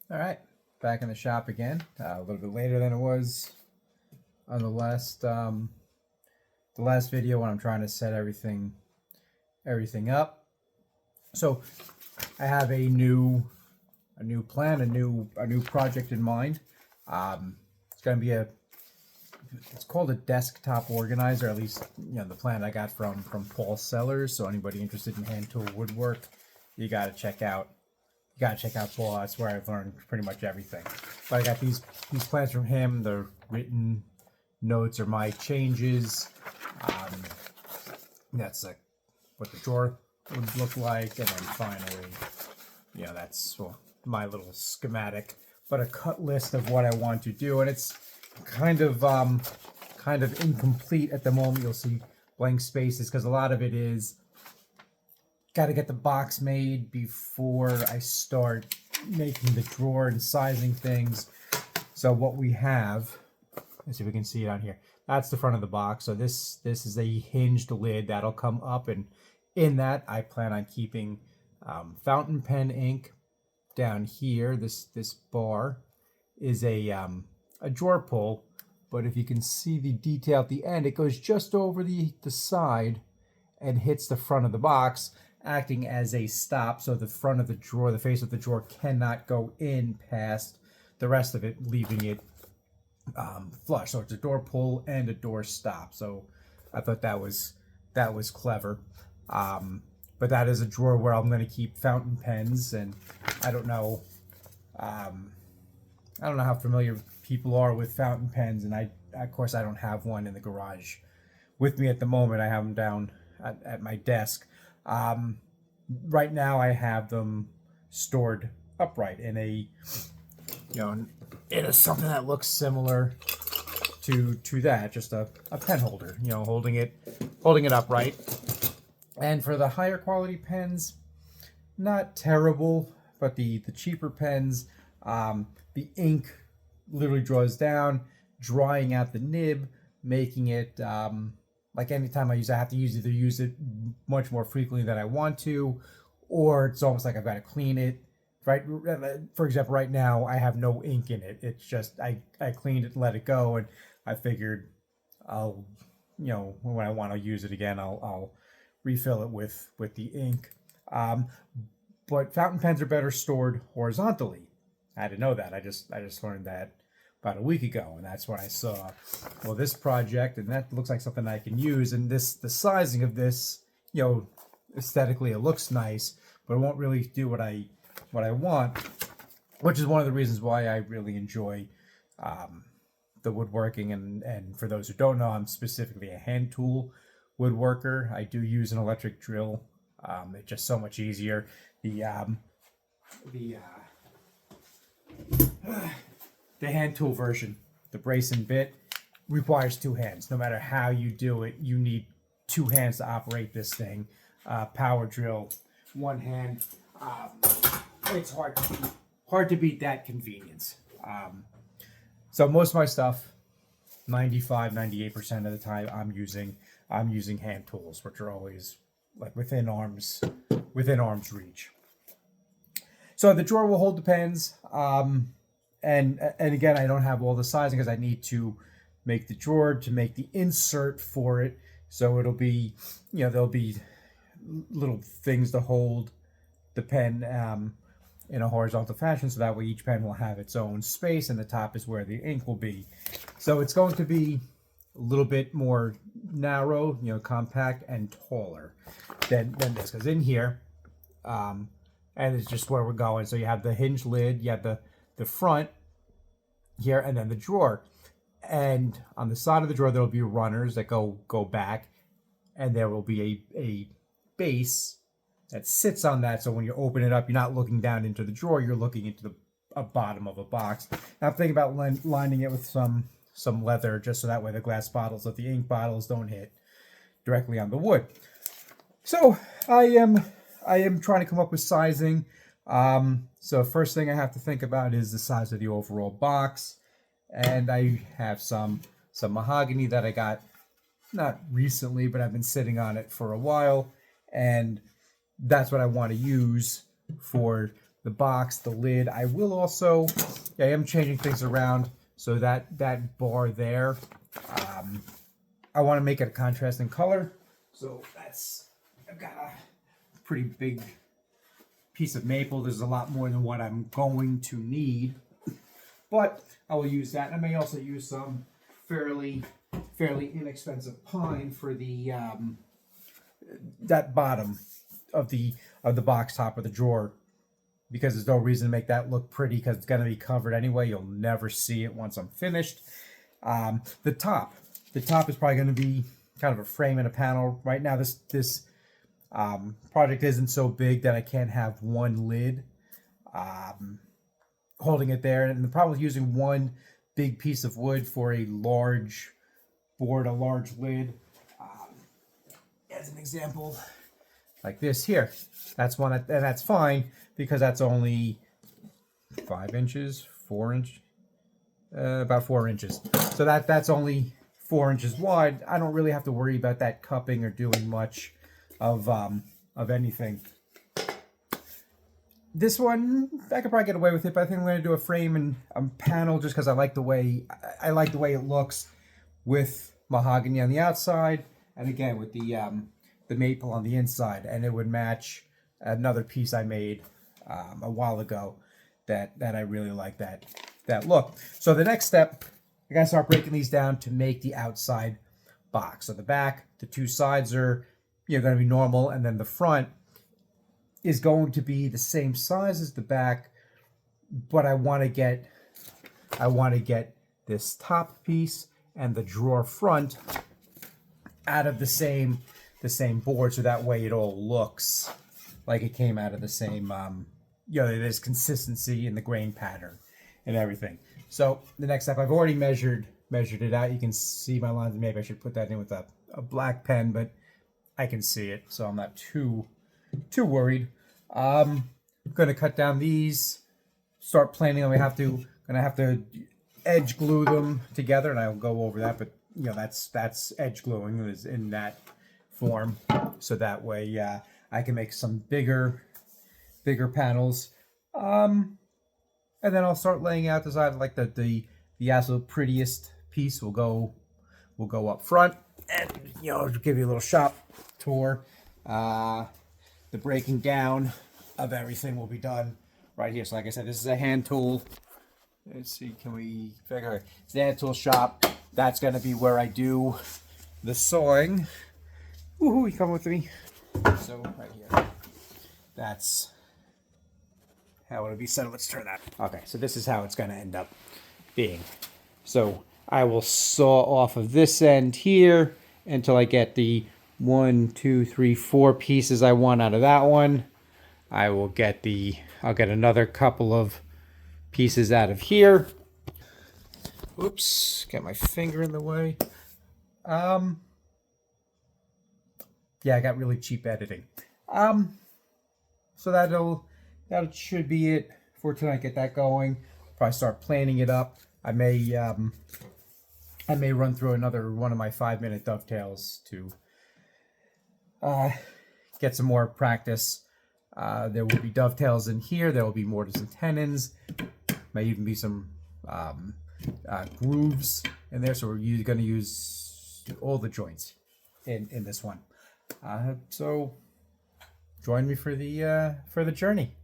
All right, back in the shop again. A little bit later than it was on the last video when I'm trying to set everything up. So I have a new plan, a new project in mind. It's gonna be it's called a desktop organizer. At least the plan I got from Paul Sellers. So anybody interested in hand tool woodwork, you gotta check out Paul. That's where I've learned pretty much everything. But I got these plans from him. The written notes are my changes. That's what the drawer would look like, and then finally, that's my little schematic, but a cut list of what I want to do, and it's kind of incomplete at the moment. You'll see blank spaces because a lot of it is got to get the box made before I start making the drawer and sizing things. So what we have, let's see if we can see it on here. That's the front of the box. So this is a hinged lid that'll come up, and in that I plan on keeping fountain pen ink down here. This bar is a drawer pull, but if you can see the detail at the end, it goes just over the side and hits the front of the box, acting as a stop. So the front of the drawer, the face of the drawer, cannot go in past the rest of it, leaving it flush. So it's a door pull and a door stop. So I thought that was clever. But that is a drawer where I'm going to keep fountain pens, and I don't know how familiar people are with fountain pens, and of course I don't have one in the garage with me at the moment. I have them down at my desk. Right now I have them stored upright in a something that looks similar to that, just a pen holder, holding it upright. And for the higher quality pens, not terrible, but the cheaper pens, the ink literally draws down, drying out the nib, making it like anytime I have to either use it much more frequently than I want to, or it's almost like I've got to clean it. Right, for example, right now I have no ink in it. It's just I cleaned it and let it go, and I figured I'll when I want to use it again, I'll refill it with the ink. But fountain pens are better stored horizontally. I didn't know that. I just learned that about a week ago, and that's when I saw this project, and that looks like something I can use. And the sizing of this, aesthetically it looks nice, but it won't really do what I want, which is one of the reasons why I really enjoy the woodworking. And for those who don't know, I'm specifically a hand tool woodworker. I do use an electric drill. It's just so much easier. The hand tool version, the brace and bit, requires two hands. No matter how you do it, you need two hands to operate this thing. Power drill, one hand. It's hard to beat that convenience. So most of my stuff, 95-98% of the time, I'm using hand tools, which are always like within arm's reach. So the drawer will hold the pens, and again, I don't have all the sizing because I need to make the drawer to make the insert for it. So it'll be, there'll be little things to hold the pen in a horizontal fashion, so that way each pen will have its own space, and the top is where the ink will be. So it's going to be a little bit more narrow, compact and taller than this, because in here, and it's just where we're going. So you have the hinge lid, you have the front here, and then the drawer. And on the side of the drawer, there'll be runners that go back, and there will be a base that sits on that. So when you open it up, you're not looking down into the drawer, you're looking into the bottom of a box. Now I'm thinking about lining it with some leather, just so that way the glass bottles of the ink bottles don't hit directly on the wood. So I am trying to come up with sizing. So first thing I have to think about is the size of the overall box. And I have some mahogany that I got not recently, but I've been sitting on it for a while, and that's what I want to use for the box, the lid. I will also, I am changing things around so that that bar there, I want to make it a contrasting color. So that's, I've got a pretty big piece of maple. There's a lot more than what I'm going to need, but I will use that. I may also use some fairly inexpensive pine for the that bottom of the box top of the drawer, because there's no reason to make that look pretty because it's going to be covered anyway. You'll never see it once I'm finished. The top is probably going to be kind of a frame and a panel. Right now, this project isn't so big that I can't have one lid holding it there. And the problem with using one big piece of wood for a large board, a large lid, as an example, like this here, that's one, and that's fine because that's only 5 inches, 4 inch, about 4 inches. So that's only 4 inches wide. I don't really have to worry about that cupping or doing much of anything. This one, I could probably get away with it, but I think I'm going to do a frame and a panel just because I like the way it looks with mahogany on the outside, and again with the maple on the inside, and it would match another piece I made a while ago that I really like that look. So the next step, I gotta start breaking these down to make the outside box. So the back, the two sides are going to be normal, and then the front is going to be the same size as the back, but I want to get this top piece and the drawer front out of the same board, so that way it all looks like it came out of the same there's consistency in the grain pattern and everything. So the next step, I've already measured it out. You can see my lines. Maybe I should put that in with a black pen, but I can see it, so I'm not too worried. I'm gonna cut down these, start planning them. Gonna have to edge glue them together, and I'll go over that. But that's edge gluing is in that form, so that way I can make some bigger panels. And then I'll start laying out the side, like the absolute prettiest piece will go up front, and give you a little shop tour. The breaking down of everything will be done right here. So like I said, this is a hand tool. Let's see, can we figure it? It's the hand tool shop. That's going to be where I do the sawing. Woohoo, you come with me. So right here, that's how it'll be set. Let's turn that. Okay, so this is how it's going to end up being. So I will saw off of this end here until I get the 1, 2, 3, 4 pieces I want out of that one. I'll get another couple of pieces out of here. Oops, got my finger in the way. Yeah, I got really cheap editing. So that should be it for tonight. Get that going. Probably start planning it up. I may run through another one of my 5-minute dovetails to get some more practice. There will be dovetails in here. There will be mortise and tenons. May even be some grooves in there. So we're going to use all the joints in this one. So join me for the journey.